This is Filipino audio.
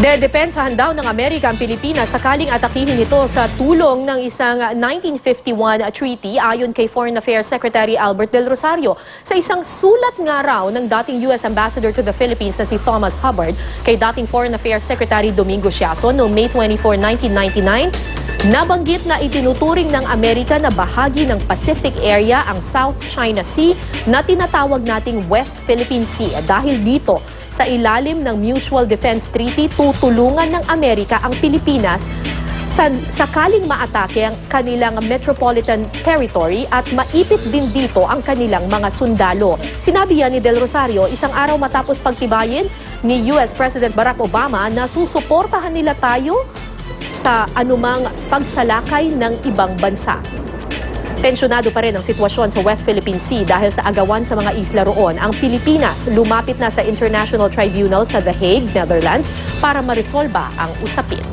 Dedepensahan daw ng Amerika ang Pilipinas sakaling atakihin ito sa tulong ng isang 1951 treaty ayon kay Foreign Affairs Secretary Albert Del Rosario. Sa isang sulat nga raw ng dating U.S. Ambassador to the Philippines na si Thomas Hubbard kay dating Foreign Affairs Secretary Domingo Siaso noong May 24, 1999, nabanggit na itinuturing ng Amerika na bahagi ng Pacific area ang South China Sea na tinatawag nating West Philippine Sea. Dahil dito, sa ilalim ng Mutual Defense Treaty, tutulungan ng Amerika ang Pilipinas sakaling maatake ang kanilang metropolitan territory at maipit din dito ang kanilang mga sundalo. Sinabi yan ni Del Rosario isang araw matapos pagtibayin ni US President Barack Obama na susuportahan nila tayo sa anumang pagsalakay ng ibang bansa. Tensyonado pa rin ang sitwasyon sa West Philippine Sea dahil sa agawan sa mga isla roon. Ang Pilipinas lumapit na sa International Tribunal sa The Hague, Netherlands para maresolba ang usapin.